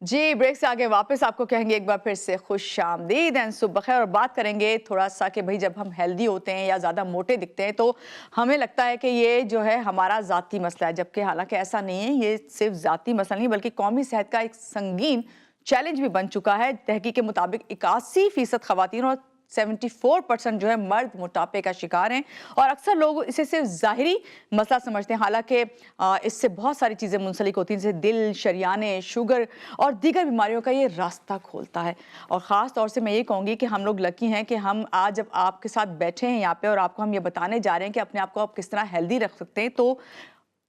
जी, break से आगे वापस आपको कहेंगे एक बार फिर से खुशामदीद एंड सुबह बखैर। और बात करेंगे थोड़ा-सा कि भई जब हम हेल्दी होते हैं या ज़्यादा मोटे दिखते हैं तो हमें लगता है कि ये जो है हमारा ज़ाती मसला है, जबकि हालाँकि ऐसा नहीं है। ये सिर्फ़ ज़ाती मसला नहीं बल्कि कौमी सेहत का एक संगीन चैलेंज भी बन चुका है। तहकीक के मुताबिक 81% ख़वातीन और 74% जो है मर्द मोटापे का शिकार हैं और अक्सर लोग इसे सिर्फ ज़ाहिरी मसला समझते हैं। हालाँकि इससे बहुत सारी चीज़ें मुंसलिक होती हैं, जैसे दिल, शरियाने, शुगर और दीगर बीमारियों का ये रास्ता खोलता है। और ख़ास तौर से मैं ये कहूँगी कि हम लोग लकी हैं कि हम आज जब आपके साथ बैठे हैं यहाँ पे और आपको हम ये बताने जा रहे हैं कि अपने आप को आप किस तरह हेल्दी रख सकते हैं। तो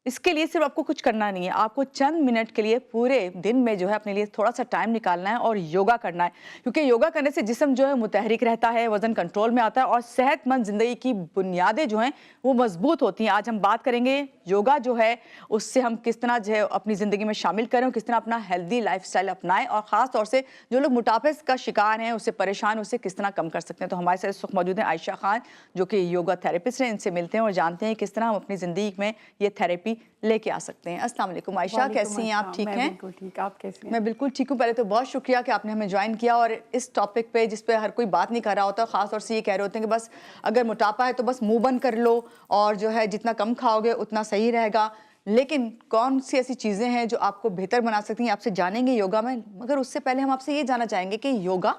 इसके लिए सिर्फ आपको कुछ करना नहीं है, आपको चंद मिनट के लिए पूरे दिन में जो है अपने लिए थोड़ा-सा टाइम निकालना है और योगा करना है। क्योंकि योगा करने से जिस्म जो है मुतहरिक रहता है, वज़न कंट्रोल में आता है और सेहतमंद ज़िंदगी की बुनियादें जो हैं वो मज़बूत होती हैं। आज हम बात करेंगे योगा जो है उससे हम किस तरह जो है अपनी ज़िंदगी में शामिल करें और किस तरह अपना हेल्दी लाइफ़स्टाइल अपनाएँ और ख़ास तौर से जो लोग मोटापे का शिकार हैं, उससे परेशान, उससे किस तरह कम कर सकते हैं। तो हमारे साथ इस वक़्त मौजूद हैं आयशा खान, जो कि योगा थेरेपिस्ट हैं। इनसे मिलते हैं और जानते हैं किस तरह हम अपनी ज़िंदगी में ये थेरेपी लेके आ सकते हैं। अस्सलाम वालेकुम आयशा, वालेकुम कैसी हैं आप, अस्सलाम, ठीक मैं हैं? बिल्कुल ठीक, आप कैसी हैं? मैं बिल्कुल ठीक हूँ। पहले तो बहुत शुक्रिया कि आपने हमें जॉइन किया और इस टॉपिक पे जिस पे हर कोई बात नहीं कर रहा होता, ख़ास तौर से ये कह रहे होते हैं कि बस अगर मोटापा है तो बस मुँह बंद कर लो और जो है जितना कम खाओगे उतना सही रहेगा। लेकिन कौन-सी ऐसी चीज़ें हैं जो आपको बेहतर बना सकती हैं, आपसे जानेंगे योगा में। मगर उससे पहले हम आपसे ये जानना चाहेंगे कि योगा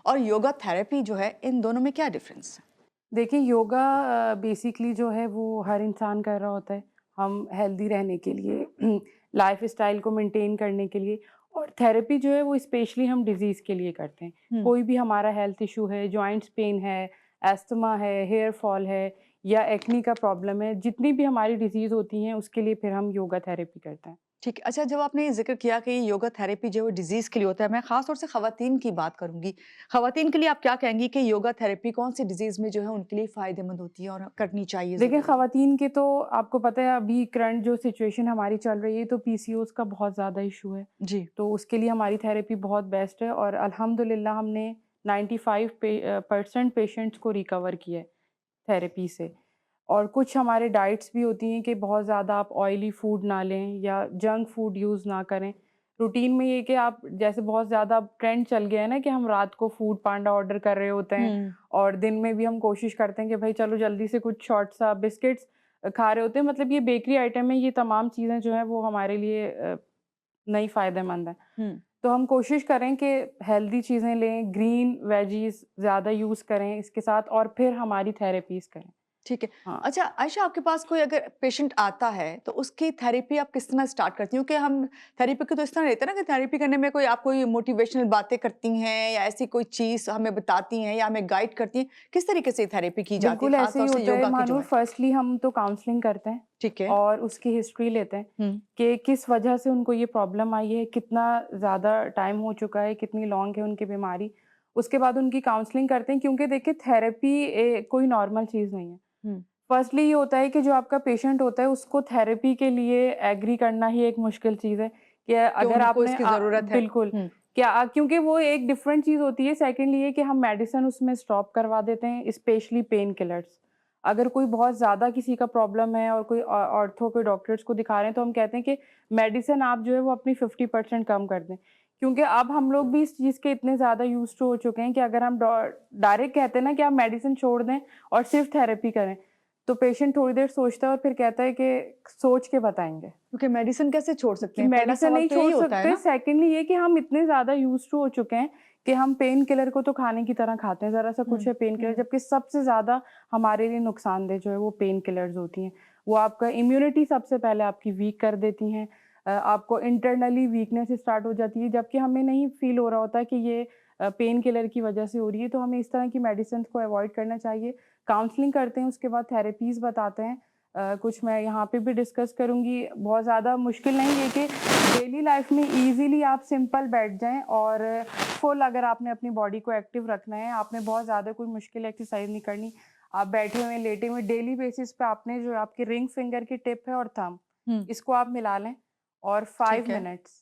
और योगा थेरेपी जो है, इन दोनों में क्या डिफ़रेंस है? देखिए योगा बेसिकली जो है वो हर इंसान कर रहा होता है, हम हेल्दी रहने के लिए, लाइफ़स्टाइल को मेंटेन करने के लिए और थेरेपी जो है वो स्पेशली हम डिज़ीज़ के लिए करते हैं। हुँ। कोई भी हमारा हेल्थ इश्यू है, जॉइंट्स पेन है, अस्थमा है, हेयर फॉल है या एक्ने का प्रॉब्लम है, जितनी भी हमारी डिज़ीज़ होती हैं उसके लिए फिर हम योगा थेरेपी करते हैं। ठीक है। अच्छा, जब आपने ज़िक्र किया कि योगा थेरेपी जो है वो डिज़ीज़ के लिए होता है, मैं ख़ास तौर से ख़वातीन की बात करूँगी। ख़वातीन के लिए आप क्या कहेंगी कि योगा थेरेपी कौन-सी डिज़ीज़ में जो है उनके लिए फ़ायदेमंद होती है और करनी चाहिए देखिए, ज़रूरी है? ख़वातीन के तो आपको पता है अभी करंट जो सिचुएशन हमारी चल रही है तो पीसीओएस का बहुत ज़्यादा इश्यू है। जी। तो उसके लिए हमारी थेरेपी बहुत बेस्ट है और अल्हम्दुलिल्लाह हमने 95% पेशेंट्स को रिकवर किया है थेरेपी से। और कुछ हमारे डाइट्स भी होती हैं कि बहुत ज़्यादा आप ऑयली फूड ना लें या जंक फूड यूज़ ना करें। रूटीन में ये कि आप जैसे बहुत ज़्यादा ट्रेंड चल गया है ना कि हम रात को फूड पांडा ऑर्डर कर रहे होते हैं हुँ। और दिन में भी हम कोशिश करते हैं कि भाई चलो जल्दी से कुछ शॉर्ट सा बिस्किट्स खा रहे होते हैं। मतलब ये बेकरी आइटम है, ये तमाम चीज़ें जो हैं वो हमारे लिए नहीं फ़ायदेमंद हैं। हुँ। तो हम कोशिश करें कि हेल्दी चीज़ें लें, ग्रीन वेजीज़ ज़्यादा यूज़ करें इसके साथ और फिर हमारी थेरेपीज़ करें। ठीक है। हाँ। अच्छा आयशा, आपके पास कोई अगर पेशेंट आता है तो उसकी थेरेपी आप किस तरह स्टार्ट करती हो? कि हम थेरेपी को तो इस तरह लेते हैं ना कि थेरेपी करने में कोई आप कोई मोटिवेशनल बातें करती हैं या ऐसी कोई चीज़ हमें बताती हैं या हमें गाइड करती हैं? किस तरीके से थेरेपी की जाती है, बिल्कुल ख़ास ऐसे ही तौर से होता है योगा की जो मानो है? फर्स्टली हम तो काउंसलिंग करते हैं ठीक है। और उसकी हिस्ट्री लेते हैं हुँ। कि किस वजह से उनको ये प्रॉब्लम आई है, कितना ज़्यादा टाइम हो चुका है, कितनी लॉन्ग है उनकी बीमारी। उसके बाद उनकी काउंसलिंग करते हैं क्योंकि देखिए थेरेपी कोई नॉर्मल चीज़ नहीं है। हुँ। फर्स्टली ये होता है कि जो आपका पेशेंट होता है उसको थेरेपी के लिए एग्री करना ही एक मुश्किल चीज़ है कि कि अगर उनको आपने इसकी ज़रूरत है। बिल्कुल हुँ। क्या क्योंकि वो एक डिफरेंट चीज़ होती है। सेकंडली ये कि हम मेडिसिन उसमें स्टॉप करवा देते हैं स्पेशली पेन किलर्स। अगर कोई बहुत ज़्यादा किसी का प्रॉब्लम है और कोई ऑर्थो के डॉक्टर्स को दिखा रहे हैं तो हम कहते हैं कि मेडिसिन आप जो है वो अपनी 50% कम कर दें। क्योंकि अब हम लोग भी इस चीज़ के इतने ज़्यादा यूज़्ड टू हो चुके हैं कि अगर हम डायरेक्ट कहते हैं ना कि आप मेडिसिन छोड़ दें और सिर्फ थेरेपी करें, तो पेशेंट थोड़ी देर सोचता है और फिर कहता है कि सोच के बताएँगे। क्योंकि मेडिसिन कैसे छोड़ सकते कि हैं? पहला मेडिसिन सवाल नहीं तो यही छोड़ होता है सकते, ना? सेकंडली ये कि हम इतने ज़्यादा यूज़्ड टू हो चुके हैं कि हम पेन किलर को तो खाने की तरह खाते हैं, ज़रा-सा हुँ। कुछ है पेन किलर, हुँ। जबकि सबसे ज़्यादा हमारे लिए नुकसानदेह जो है वो पेन किलर्स होती हैं। वो आपका इम्यूनिटी सबसे पहले आपकी वीक कर देती हैं। आपको इंटरनली वीकनेस स्टार्ट हो जाती है, जबकि हमें नहीं फ़ील हो रहा होता कि ये पेन किलर की वजह से हो रही है, तो हमें इस तरह की मेडिसिन्स को अवॉइड करना चाहिए। काउंसलिंग करते हैं, उसके बाद थेरेपीज़ बताते हैं। कुछ मैं यहाँ पे भी डिस्कस करूँगी, बहुत ज़्यादा मुश्किल नहीं है कि डेली लाइफ में ईज़िली आप सिंपल बैठ जाएँ और फुल अगर आपने अपनी बॉडी को एक्टिव रखना है, आपने बहुत ज़्यादा कोई मुश्किल एक्सरसाइज़ नहीं करनी। आप बैठे हुए, लेटे हुए डेली बेसिस पे आपने जो आपकी रिंग फिंगर की टिप है और थंब, हुँ। इसको आप मिला लें और 5 ठीक है। मिनट्स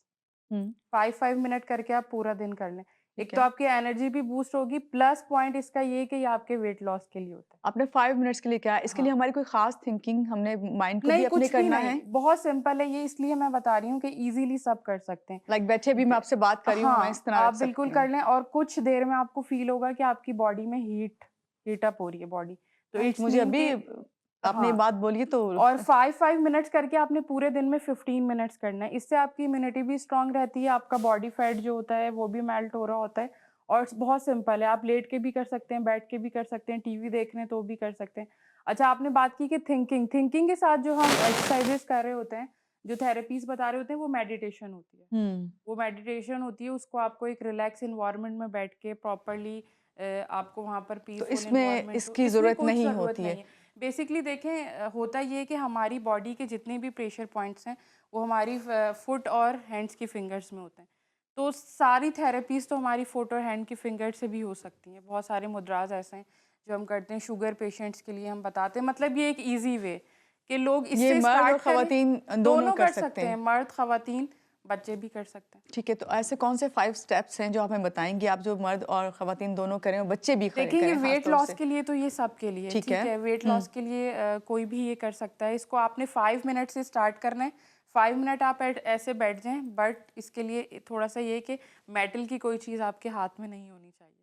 हुँ। 5-5 मिनट करके आप पूरा दिन कर लें। एक ठीक तो है। आपकी एनर्जी भी बूस्ट होगी, प्लस पॉइंट इसका ये है कि ये आपके वेट लॉस के लिए होता आपने 5 मिनट्स के लिए क्या है। इसके हाँ। लिए हमारी कोई ख़ास थिंकिंग हमने माइंड को भी नहीं, अपने कुछ भी करना नहीं, है? बहुत सिंपल है, ये इसलिए मैं बता रही हूँ कि ईज़िली सब कर सकते हैं। लाइक बैठे भी मैं द आपसे बात कर रही हूँ, मैं इस हाँ, तरह रख आप सकती बिल्कुल हूँ। कर लें और कुछ देर में आपको फ़ील होगा कि आपकी बॉडी में हीट अप हो रही है बॉडी। तो राइट, इट्स मुझे मीन अभी कि आपने ये हाँ, बात बोली तो और 5-5 मिनट्स करके आपने पूरे दिन में 15 मिनट्स करना है। इससे आपकी इम्यूनिटी भी स्ट्रॉन्ग रहती है, आपका बॉडी फैट जो होता है वो भी मेल्ट हो रहा होता है और बहुत सिंपल है, आप लेट के भी कर सकते हैं, बैठ के भी कर सकते हैं, टीवी देख रहे हैं तो भी कर सकते हैं। अच्छा, आपने बात की कि थिंकिंग के साथ जो हम एक्सरसाइज़ेज़ कर रहे होते हैं, जो थेरेपीज़ बता रहे होते हैं वो मेडिटेशन होती है। हुँ, वो मेडिटेशन होती है, उसको आपको एक रिलैक्स एनवायरनमेंट में बैठ के प्रॉपर्ली आपको वहाँ पर तो पीसफुल इसमें एनवायरनमेंट हो, इसकी इसमें ज़रूरत कोई नहीं ज़रूरत होती नहीं है। है। बेसिकली देखें होता ये है कि हमारी बॉडी के जितने भी प्रेशर पॉइंट्स हैं, वो हमारी फुट और हैंड्स की फिंगर्स में होते हैं। तो सारी थेरेपीज़ तो हमारी फुट और हैंड की फिंगर से भी हो सकती हैं। बहुत सारे मुद्रास ऐसे हैं जो हम करते हैं, शुगर पेशेंट्स के लिए हम बताते हैं। मतलब ये एक ईज़ी वे कि लोग ये इससे मर्द और स्टार्ट करें। ख़वातीन दोनों दोनों कर कर सकते सकते हैं, हैं। मर्द, ख़वातीन, बच्चे भी कर सकते हैं। ठीक है, तो ऐसे कौन से 5 स्टेप्स हैं जो आप हमें बताएँगी, आप जो मर्द और ख़वातीन दोनों करें और बच्चे भी देखिए, ये करें ख़ास वेट तौर लॉस से? के लिए तो ये सबके लिए, ठीक ठीक है। है? वेट हुँ, लॉस के लिए कोई भी ये कर सकता है। इसको आपने 5 मिनट से स्टार्ट करना है। 5 मिनट आप ऐसे बैठ जाएँ, बट इसके लिए थोड़ा-सा ये है कि मेटल की कोई चीज़ आपके हाथ में नहीं होनी चाहिए।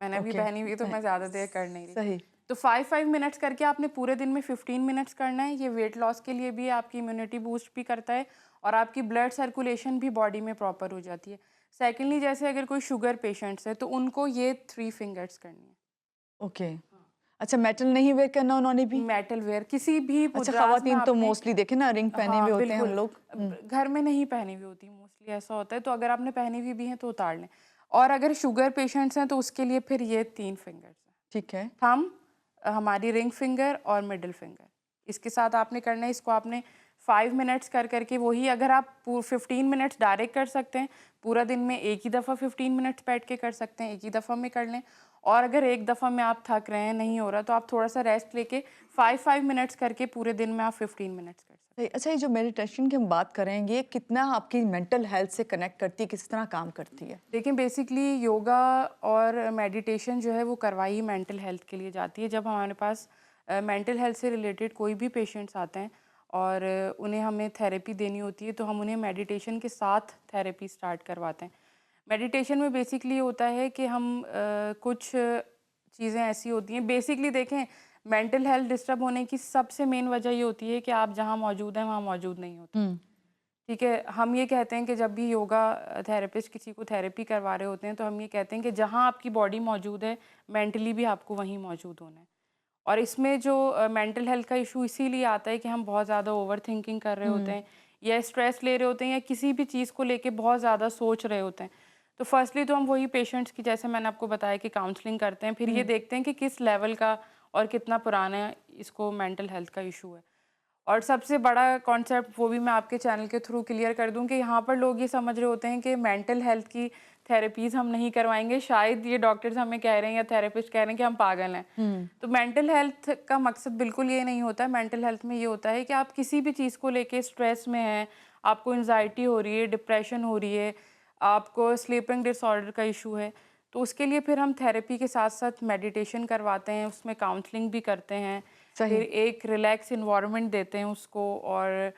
मैंने भी ओके। पहनी हुई है, तो मैं ज़्यादा देर कर नहीं रही। सही। तो 5-5 मिनट्स करके आपने पूरे दिन में 15 मिनट्स करना है। ये वेट लॉस के लिए भी, आपकी इम्यूनिटी बूस्ट भी करता है और आपकी ब्लड सर्कुलेशन भी बॉडी में प्रॉपर हो जाती है। सेकंडली, जैसे अगर कोई शुगर पेशेंट्स है, तो उनको ये 3 फिंगर्स करनी है। ओके। अच्छा, मेटल नहीं वेयर करना उन्होंने भी? मेटल वेयर किसी भी अच्छा, मुद्रास में ख़वातीन तो आपने मोस्टली देखे ना रिंग पहने हुए हाँ, होते हैं हम बिल्कुल। लोग। हुँ, घर में नहीं पहनी हुई होती, मोस्टली ऐसा होता है, तो अगर आपने पहनी हुई भी हैं तो उतार लें। और अगर शुगर पेशेंट्स हैं तो उसके लिए फिर ये 3 फिंगर्स हैं। ठीक है। थंब, हमारी रिंग फिंगर और मिडल फिंगर। इसके साथ आपने करना है, इसको आपने 5 मिनट्स कर के वही, अगर आप 15 मिनट्स डायरेक्ट कर सकते हैं, पूरा दिन में एक ही दफ़ा 15 मिनट्स बैठ के कर सकते हैं, एक ही दफ़ा में कर लें। और अगर एक दफ़ा में आप थक रहे हैं, नहीं हो रहा, तो आप थोड़ा-सा रेस्ट लेके 5-5 मिनट्स करके पूरे दिन में आप 15 मिनट्स कर सकते हैं। सही। अच्छा, ये जो मेडिटेशन की हम बात कर रहे हैं, ये कितना आपकी मेंटल हेल्थ से कनेक्ट करती है, किस तरह काम करती है? देखिए, बेसिकली योगा और मेडिटेशन जो है वो करवाई मेंटल हेल्थ के लिए जाती है। जब हमारे पास मेंटल हेल्थ से रिलेटेड कोई भी पेशेंट्स आते हैं और उन्हें हमें थेरेपी देनी होती है, तो हम उन्हें मेडिटेशन के साथ थेरेपी स्टार्ट करवाते हैं। मेडिटेशन में बेसिकली होता है कि हम कुछ चीज़ें ऐसी होती हैं, बेसिकली देखें, मेंटल हेल्थ डिस्टर्ब होने की सबसे मेन वजह ये होती है कि आप जहाँ मौजूद हैं वहाँ मौजूद नहीं होते। हुँ, ठीक है, हम ये कहते हैं कि जब भी योगा थेरेपिस्ट किसी को थेरेपी करवा रहे होते हैं, तो हम ये कहते हैं कि जहाँ आपकी बॉडी मौजूद है, मेंटली भी आपको वहीं मौजूद होना है। और इसमें जो मेंटल हेल्थ का इशू इसीलिए आता है कि हम बहुत ज़्यादा ओवरथिंकिंग कर रहे होते हुँ, हैं या स्ट्रेस ले रहे होते हैं या किसी भी चीज़ को लेके बहुत ज़्यादा सोच रहे होते हैं। तो फर्स्टली तो हम वही पेशेंट्स की, जैसे मैंने आपको बताया, कि काउंसलिंग करते हैं, फिर ये हुँ। देखते हैं कि किस लेवल का और कितना पुराना इसको मेंटल हेल्थ का इशू है। और सबसे बड़ा कॉन्सेप्ट वो भी मैं आपके चैनल के थ्रू क्लियर कर दूं कि यहाँ पर लोग ये समझ रहे होते हैं कि मेंटल हेल्थ की थेरेपीज़ हम नहीं करवाएंगे, शायद ये डॉक्टर्स हमें कह रहे हैं या थेरेपिस्ट कह रहे हैं कि हम पागल हैं। हुँ, तो मेंटल हेल्थ का मकसद बिल्कुल ये नहीं होता है। मेंटल हेल्थ में ये होता है कि आप किसी भी चीज़ को लेके स्ट्रेस में हैं, आपको एंजाइटी हो रही है, डिप्रेशन हो रही है, आपको स्लीपिंग डिसऑर्डर का इशू है, तो उसके लिए फिर हम थेरेपी के साथ साथ मेडिटेशन करवाते हैं, उसमें काउंसलिंग भी करते हैं, फिर सही। एक रिलैक्स एनवायरनमेंट देते हैं उसको, और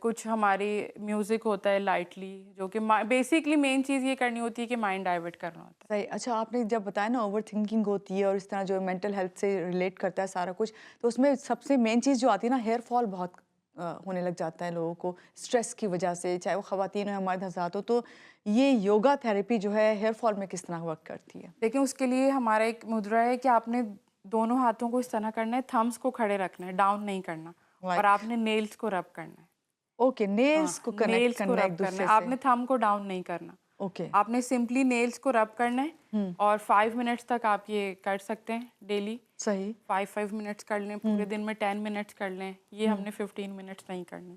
कुछ हमारी म्यूज़िक होता है लाइटली, जो कि बेसिकली मेन चीज़ ये करनी होती है कि माइंड डाइवर्ट करना होता है। सही। अच्छा, आपने जब बताया ना ओवरथिंकिंग होती है और इस तरह जो मेंटल हेल्थ से रिलेट करता है सारा कुछ, तो उसमें सबसे मेन चीज़ जो आती है ना, हेयर फॉल बहुत होने लग जाता है लोगों को स्ट्रेस की वजह से, चाहे वो ख़वातीन हो या मर्द हज़रात हो। तो ये योगा थेरेपी जो है हेयर फॉल में किस तरह वर्क करती है? देखिए, उसके लिए हमारा एक मुद्रा है कि आपने दोनों हाथों को इस तरह करना है, थम्स को खड़े रखना है, डाउन नहीं करना, और लाइक आपने नेल्स को रब करना है। ओके, नेल्स हाँ, को कनेक्ट नेल्स को करना है रब एक करना दूसरे है, से। आपने थंब को डाउन नहीं करना। ओके। आपने सिंपली नेल्स को रब करना है, हुँ, और 5 मिनट्स तक आप ये कर सकते हैं डेली। सही। 5-5 मिनट्स कर लें, पूरे हुँ, दिन में 10 मिनट्स कर लें, ये हुँ। हमने 15 मिनट्स नहीं करनी।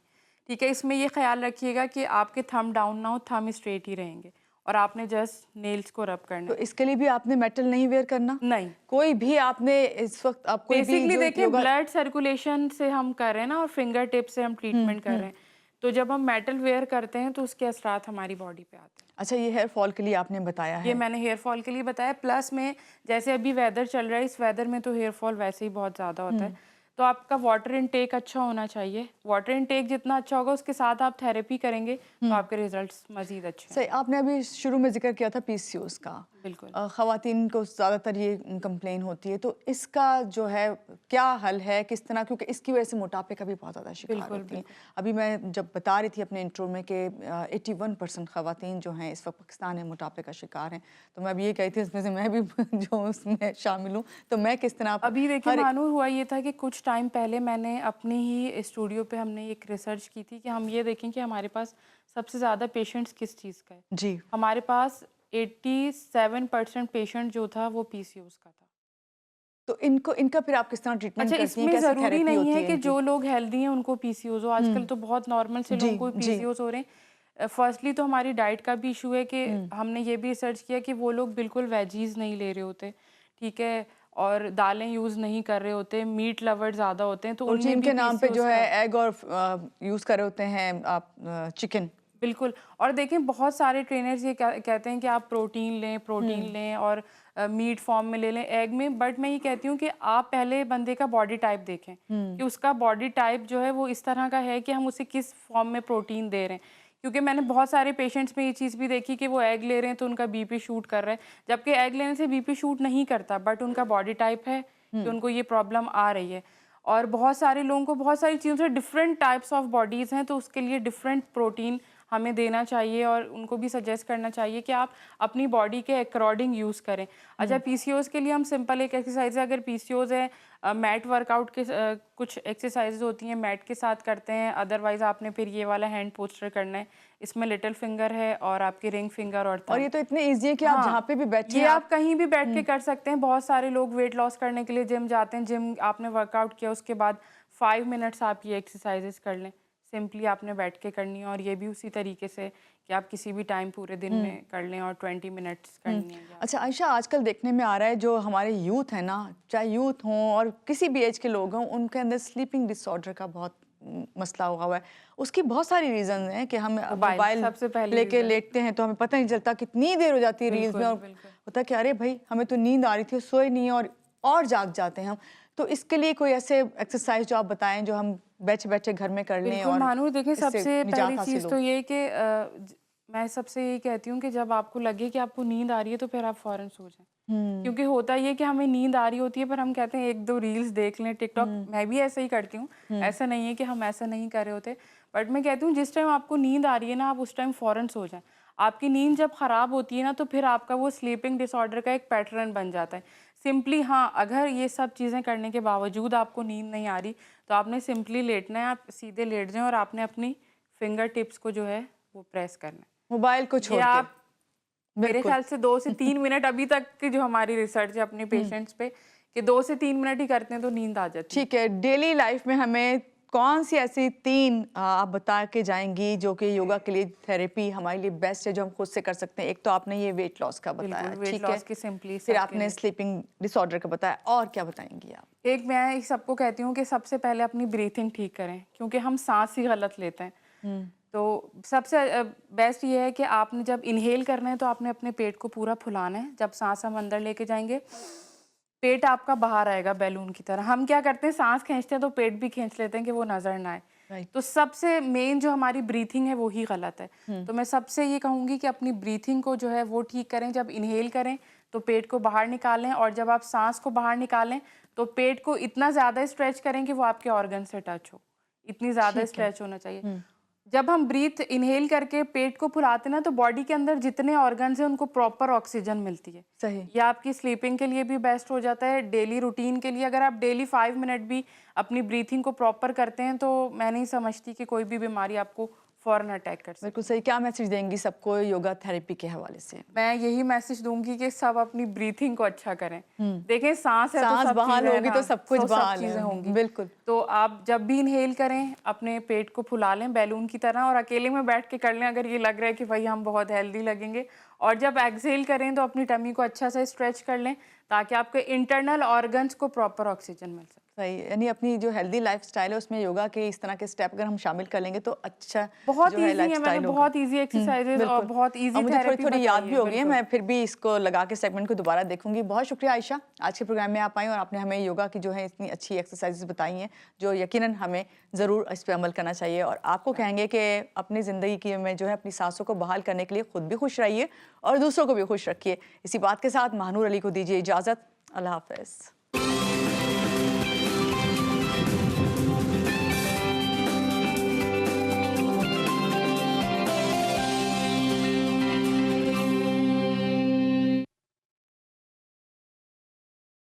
ठीक है, इसमें ये ख़्याल रखिएगा कि आपके थंब डाउन ना हो, थंब स्ट्रेट ही रहेंगे, और आपने जस्ट नेल्स को रब करना तो है। इसके लिए भी आपने मेटल नहीं वेयर करना? नहीं, कोई भी आपने इस वक़्त आप कोई भी बेसिकली जो देखिए, योगा ब्लड सर्कुलेशन से हम कर रहे हैं ना, और फिंगर टिप से हम हुँ, ट्रीटमेंट कर हुँ। रहे हैं। तो जब हम मेटल वेयर करते हैं तो उसके असरात हमारी बॉडी पे आते हैं। अच्छा, ये हेयर फॉल के लिए आपने बताया ये है। मैंने हेयर फॉल के लिए बताया, प्लस में जैसे अभी वेदर चल रहा है, इस वेदर में तो हेयर फॉल वैसे ही बहुत ज़्यादा होता है। तो आपका वाटर इनटेक अच्छा होना चाहिए। वाटर इनटेक जितना अच्छा होगा, उसके साथ आप थेरेपी करेंगे तो आपके रिजल्ट्स मज़ीद अच्छे सही, आएँगे। आपने अभी शुरू में ज़िक्र किया था पीसीओएस का। बिल्कुल। ख़वातीन को ज़्यादातर ये कंप्लेन होती है, तो इसका जो है क्या हल है? किस तरह, क्योंकि इसकी वज़ह से मोटापे का भी बहुत ज़्यादा शिकार बिल्कुल, होती हैं। बिल्कुल। अभी मैं जब बता रही थी अपने इंट्रो में कि 81% ख़वातीन जो हैं इस वक़्त पाकिस्तान में मोटापे का शिकार हैं। तो मैं अभी ये कही थी इसमें से मैं भी जो उसमें शामिल हूँ, तो मैं किस तरह अभी देखिए हर मानूर हुआ ये था कि कुछ टाइम पहले मैंने अपनी ही स्टूडियो पे हमने एक रिसर्च की थी कि हम ये देखें कि हमारे पास सबसे ज़्यादा पेशेंट्स किस चीज़ का है। जी। हमारे पास 87% पेशेंट जो था वो पीसीओएस का था। तो इनको इनका फिर आप किस तरह ट्रीटमेंट अच्छा, करती हैं? इसमें कैसे ज़रूरी थेरेपी नहीं होती है है कि इनकी? जो लोग हेल्दी हैं उनको पीसीओएस हो। आजकल तो बहुत नॉर्मल से जी, लोगों को जी। पीसीओएस हो रहे हैं। फर्स्टली तो हमारी डाइट का भी इशू है कि हमने ये भी रिसर्च किया कि वो लोग बिल्कुल वेजीज़ नहीं ले रहे होते, ठीक है? और दालें यूज़ नहीं कर रहे होते, मीट लवर ज़्यादा होते हैं, तो उनमें प्रोटीन भी के नाम पे जो पीसीओएस है का एग और यूज़ कर रहे होते हैं आप चिकन। बिल्कुल। और देखें बहुत सारे ट्रेनर्स ये कहते हैं कि आप प्रोटीन लें और मीट फॉर्म में ले लें, एग में, बट मैं ये कहती हूँ कि आप पहले बंदे का बॉडी टाइप देखें कि उसका बॉडी टाइप जो है वो इस तरह का है कि हम उसे किस फॉर्म में प्रोटीन दे रहे हैं। क्योंकि मैंने बहुत सारे पेशेंट्स में ये चीज़ भी देखी कि वो एग ले रहे हैं तो उनका बीपी शूट कर रहा है, जबकि एग लेने से बीपी शूट नहीं करता, बट उनका बॉडी टाइप है कि उनको ये प्रॉब्लम आ रही है। और बहुत सारे लोगों को बहुत सारी चीज़ों से डिफरेंट टाइप्स ऑफ बॉडीज़ हैं, तो उसके लिए डिफरेंट प्रोटीन हमें देना चाहिए और उनको भी सजेस्ट करना चाहिए कि आप अपनी बॉडी के अकॉर्डिंग यूज़ करें। अच्छा, पीसीओएस के लिए हम सिंपल एक एक्सरसाइज है, अगर पीसीओएस है मैट वर्कआउट के कुछ एक्सरसाइजेज होती हैं मैट के साथ करते हैं, अदरवाइज़ आपने फिर ये वाला हैंड पोस्चर करना है। इसमें लिटिल फिंगर है और आपकी रिंग फिंगर और और थंब। ये तो इतने ईज़ी है कि आप जहाँ हाँ, पे भी बैठे ये हैं आप कहीं भी बैठ के कर सकते हैं। बहुत सारे लोग वेट लॉस करने के लिए जिम जाते हैं, जिम आपने वर्कआउट किया उसके बाद 5 मिनट्स आप ये एक्सरसाइजेस कर लें। सिंपली आपने बैठ के करनी है और ये भी उसी तरीके से कि आप किसी भी टाइम पूरे दिन में कर लें और 20 मिनट्स करनी है ये अच्छा आपने। आयशा, आजकल देखने में आ रहा है जो हमारे यूथ है ना, चाहे यूथ हों और किसी भी एज के लोग हों, उनके अंदर स्लीपिंग डिसऑर्डर का बहुत मसला हुआ है। उसकी बहुत सारी रीज़न हैं कि हम मोबाइल मोबाइल सबसे पहली लेके रीज़न। लेटते हैं तो हमें पता नहीं चलता कितनी देर हो जाती है रील्स में, बिल्कुल, और बिल्कुल। होता है कि अरे भाई हमें तो नींद आ रही थी, सोए नहीं, और जाग जाते हैं हम। तो इसके लिए कोई ऐसे एक्सरसाइज जो आप बताएं जो हम बैठे बैठे घर में कर लें बिल्कुल, और मानूर देखें इससे सबसे पहली निजात हासिल चीज़ हो? तो ये कि मैं सबसे यही कहती हूँ कि जब आपको लगे कि आपको नींद आ रही है तो फिर आप फ़ौरन सो जाएँ। हुँ, क्योंकि होता ये है कि हमें नींद आ रही होती है पर हम कहते हैं 1-2 रील्स देख लें, टिकटॉक, मैं भी ऐसे ही करती हूँ। ऐसा नहीं है कि हम ऐसा नहीं कर रहे होते। बट मैं कहती हूँ जिस टाइम आपको नींद आ रही है ना, आप उस टाइम फ़ौरन सो जाएँ। आपकी नींद जब ख़राब होती है ना तो फिर आपका वो स्लीपिंग डिसऑर्डर का एक पैटर्न बन जाता है। सिंपली हाँ, अगर ये सब चीज़ें करने के बावजूद आपको नींद नहीं आ रही तो आपने सिंपली लेटना है, आप सीधे लेट जाएँ और आपने अपनी फिंगर टिप्स को जो है वो प्रेस करना है। मोबाइल को ये छोड़ के। आप मेरे बिल्कुल। ख्याल से 2 से 3 मिनट अभी तक की जो हमारी रिसर्च है अपने पेशेंट्स पे कि 2 से 3 मिनट ही करते हैं तो नींद आ जाती है। ठीक है, डेली लाइफ में हमें कौन-सी ऐसी 3 आप बता के जाएँगी जो कि योगा के लिए थेरेपी हमारे लिए बेस्ट है जो हम खुद से कर सकते हैं? एक तो आपने ये वेट लॉस का बिल्कुल, बताया, वेट ठीक है? लॉस की सिंपली फिर सबके आपने लिए। स्लीपिंग डिसऑर्डर का बताया, और क्या बताएँगी आप? एक मैं सबको कहती हूँ कि सबसे पहले अपनी ब्रीथिंग ठीक करें क्योंकि हम साँस ही गलत लेते हैं। हुँ, तो सबसे बेस्ट ये है कि आपने जब इन्हेल करना है तो आपने अपने पेट को पूरा फुलाना है। जब साँस हम अंदर लेके जाएँगे, पेट आपका बाहर आएगा बैलून की तरह। हम क्या करते हैं साँस खींचते हैं तो पेट भी खींच लेते हैं कि वो नज़र ना आए। राइट। तो सबसे मेन जो हमारी ब्रीथिंग है वो ही गलत है। हुँ, तो मैं सबसे ये कहूँगी कि अपनी ब्रीथिंग को जो है वो ठीक करें। जब इन्हेल करें तो पेट को बाहर निकालें और जब आप साँस को बाहर निकालें तो पेट को इतना ज़्यादा स्ट्रेच करें कि वो आपके ऑर्गन से टच हो। इतनी ज़्यादा ठीक है। स्ट्रेच होना चाहिए। हुँ, जब हम ब्रीथ इन्हेल करके पेट को फुलाते हैं ना तो बॉडी के अंदर जितने ऑर्गन्स हैं उनको प्रॉपर ऑक्सीजन मिलती है। सही। ये आपकी स्लीपिंग के लिए भी बेस्ट हो जाता है, डेली रूटीन के लिए अगर आप डेली 5 मिनट भी अपनी ब्रीथिंग को प्रॉपर करते हैं तो मैं नहीं समझती कि कोई भी बीमारी आपको फ़ौरन अटैक कर बिल्कुल सकती है। सही। क्या मैसेज देंगी सबको योगा थेरेपी के हवाले से? मैं यही मैसेज दूँगी कि सब अपनी ब्रीथिंग को अच्छा करें। हुँ, देखें साँस है तो साँस सब बहाल चीज़ें हैं होगी ना, तो सब कुछ तो सब बहाल चीज़ें है। होंगी। बिल्कुल। तो आप जब भी इन्हेल करें, अपने पेट को फुला लें बैलून की तरह और अकेले में बैठ के कर लें अगर ये लग रहा है कि भई हम बहुत हेल्दी लगेंगे। और जब एक्सहेल करें तो अपनी टमी को अच्छा से स्ट्रेच कर लें ताकि आपके इंटरनल ऑर्गन्स को प्रॉपर ऑक्सीजन मिल सके। सही है, यानी अपनी जो हेल्दी लाइफस्टाइल है उसमें योगा के इस तरह के स्टेप अगर हम शामिल कर लेंगे तो अच्छा बहुत जो है ईजी है, मैंने लाइफस्टाइल होगा। बहुत ईजी एक्सरसाइजेज और बिल्कुल। बहुत ईजी और मुझे थेरेपी थोड़ी याद बताई भी है, हो गई है, बिल्कुल। मैं फिर भी इसको लगा के सेगमेंट को दोबारा देखूंगी। बहुत शुक्रिया आयशा, आज के प्रोग्राम में आप आई और आपने हमें योगा की जो है इतनी अच्छी एक्सरसाइजेज बताई हैं जो यकीनन हमें ज़रूर इस पर अमल करना चाहिए। और आपको कहेंगे कि अपनी ज़िंदगी की में जो है अपनी सांसों को बहाल करने के लिए खुद भी खुश रहिए और दूसरों को भी खुश रखिए। इसी बात के साथ महानूर अली को दीजिए इजाज़त। अल्लाह हाफ़िज़।